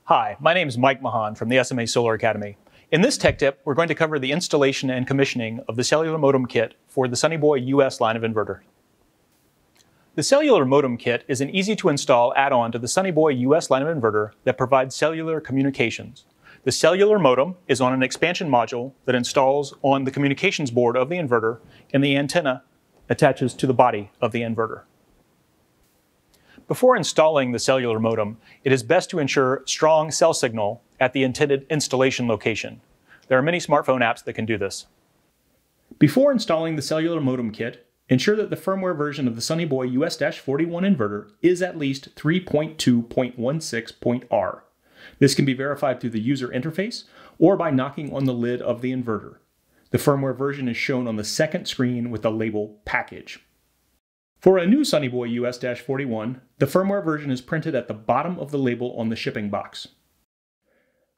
Hi, my name is Mike Mahan from the SMA Solar Academy. In this tech tip, we're going to cover the installation and commissioning of the Cellular Modem kit for the Sunny Boy US line of inverter. The Cellular Modem kit is an easy-to-install add-on to the Sunny Boy US line of inverter that provides cellular communications. The Cellular Modem is on an expansion module that installs on the communications board of the inverter, and the antenna attaches to the body of the inverter. Before installing the cellular modem, it is best to ensure strong cell signal at the intended installation location. There are many smartphone apps that can do this. Before installing the cellular modem kit, ensure that the firmware version of the Sunny Boy US-41 inverter is at least 3.2.16.R. This can be verified through the user interface or by knocking on the lid of the inverter. The firmware version is shown on the second screen with the label Package. For a new Sunny Boy US-41, the firmware version is printed at the bottom of the label on the shipping box.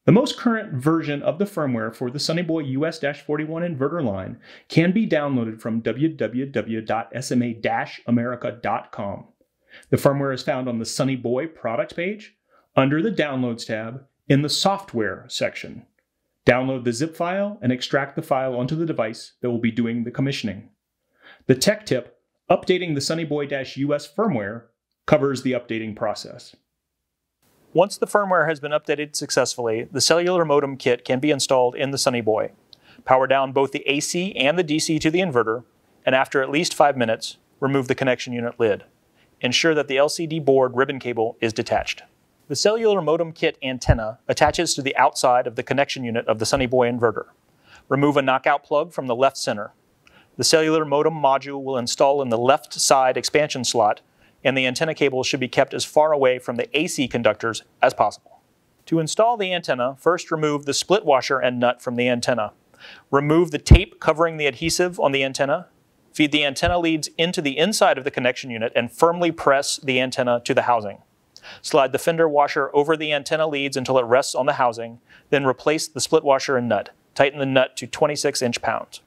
The most current version of the firmware for the Sunny Boy US-41 inverter line can be downloaded from www.sma-america.com. The firmware is found on the Sunny Boy product page, under the Downloads tab, in the Software section. Download the zip file and extract the file onto the device that will be doing the commissioning. The tech tip, Updating the Sunny Boy-US firmware, covers the updating process. Once the firmware has been updated successfully, the cellular modem kit can be installed in the Sunny Boy. Power down both the AC and the DC to the inverter, and after at least 5 minutes, remove the connection unit lid. Ensure that the LCD board ribbon cable is detached. The cellular modem kit antenna attaches to the outside of the connection unit of the Sunny Boy inverter. Remove a knockout plug from the left center. The cellular modem module will install in the left side expansion slot, and the antenna cable should be kept as far away from the AC conductors as possible. To install the antenna, first remove the split washer and nut from the antenna. Remove the tape covering the adhesive on the antenna. Feed the antenna leads into the inside of the connection unit and firmly press the antenna to the housing. Slide the fender washer over the antenna leads until it rests on the housing, then replace the split washer and nut. Tighten the nut to 26 inch-pounds.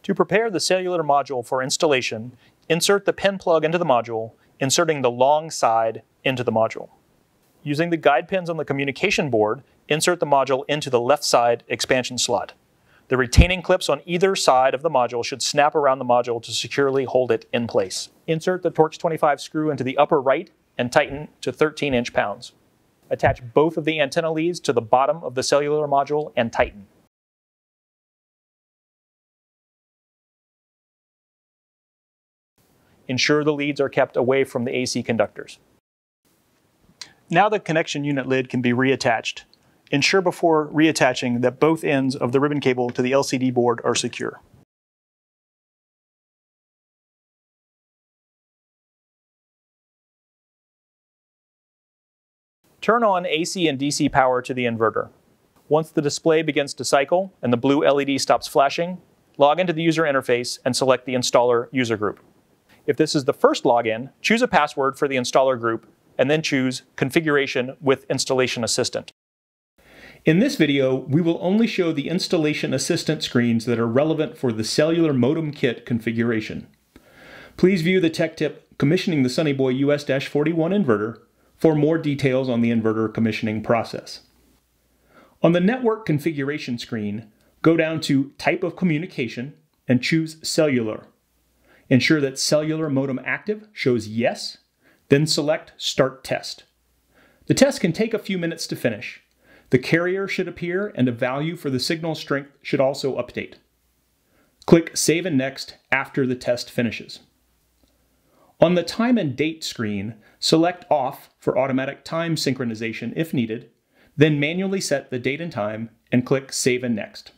To prepare the cellular module for installation, insert the pin plug into the module, inserting the long side into the module. Using the guide pins on the communication board, insert the module into the left side expansion slot. The retaining clips on either side of the module should snap around the module to securely hold it in place. Insert the Torx 25 screw into the upper right and tighten to 13 inch-pounds. Attach both of the antenna leads to the bottom of the cellular module and tighten. Ensure the leads are kept away from the AC conductors. Now the connection unit lid can be reattached. Ensure before reattaching that both ends of the ribbon cable to the LCD board are secure. Turn on AC and DC power to the inverter. Once the display begins to cycle and the blue LED stops flashing, log into the user interface and select the installer user group. If this is the first login, choose a password for the installer group and then choose Configuration with Installation Assistant. In this video, we will only show the Installation Assistant screens that are relevant for the cellular modem kit configuration. Please view the tech tip Commissioning the Sunny Boy US-41 inverter for more details on the inverter commissioning process. On the network configuration screen, go down to Type of Communication and choose Cellular. Ensure that Cellular Modem Active shows Yes, then select Start Test. The test can take a few minutes to finish. The carrier should appear and a value for the signal strength should also update. Click Save and Next after the test finishes. On the Time and Date screen, select Off for automatic time synchronization if needed, then manually set the date and time and click Save and Next.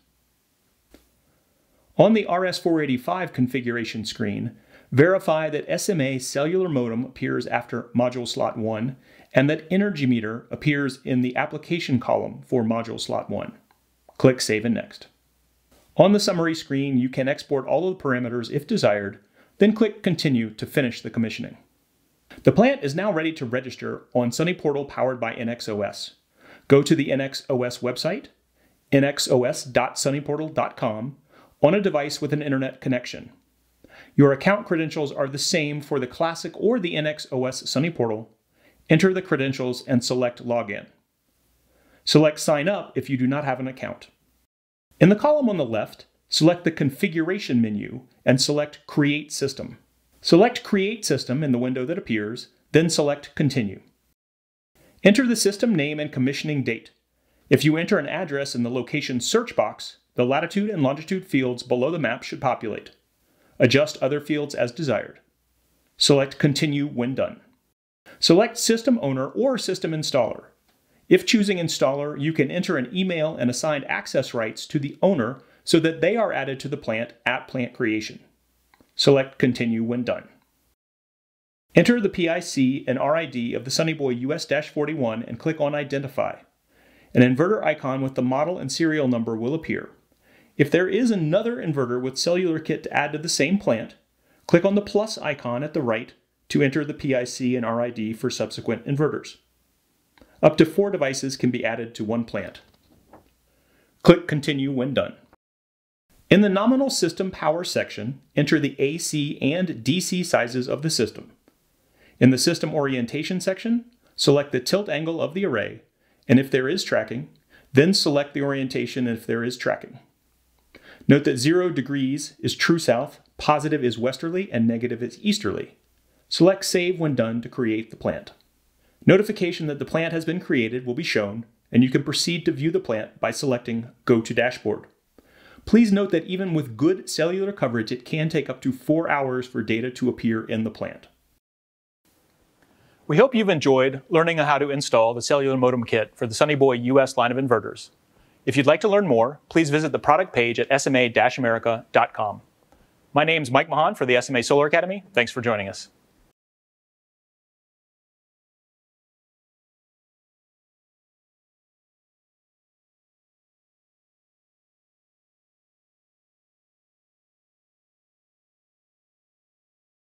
On the RS-485 configuration screen, verify that SMA cellular modem appears after module slot 1 and that energy meter appears in the application column for module slot 1. Click Save and Next. On the summary screen, you can export all of the parameters if desired, then click Continue to finish the commissioning. The plant is now ready to register on Sunny Portal powered by ennexOS. Go to the ennexOS website, ennexos.sunnyportal.com, on a device with an internet connection. Your account credentials are the same for the Classic or the ennexOS Sunny Portal, Enter the credentials and select Login. Select Sign Up if you do not have an account. In the column on the left, select the Configuration menu and select Create System. Select Create System in the window that appears, then select Continue. Enter the system name and commissioning date. If you enter an address in the location search box, the latitude and longitude fields below the map should populate. Adjust other fields as desired. Select Continue when done. Select System Owner or System Installer. If choosing Installer, you can enter an email and assign access rights to the owner so that they are added to the plant at plant creation. Select Continue when done. Enter the PIC and RID of the Sunnyboy US-41 and click on Identify. An inverter icon with the model and serial number will appear. If there is another inverter with cellular kit to add to the same plant, click on the plus icon at the right to enter the PIC and RID for subsequent inverters. Up to 4 devices can be added to one plant. Click Continue when done. In the Nominal System Power section, enter the AC and DC sizes of the system. In the System Orientation section, select the tilt angle of the array, and if there is tracking, then select the orientation if there is tracking. Note that 0 degrees is true south, positive is westerly, and negative is easterly. Select Save when done to create the plant. Notification that the plant has been created will be shown, and you can proceed to view the plant by selecting Go to Dashboard. Please note that even with good cellular coverage, it can take up to 4 hours for data to appear in the plant. We hope you've enjoyed learning how to install the Cellular Modem kit for the Sunnyboy US line of inverters. If you'd like to learn more, please visit the product page at sma-america.com. My name's Mike Mahan for the SMA Solar Academy. Thanks for joining us.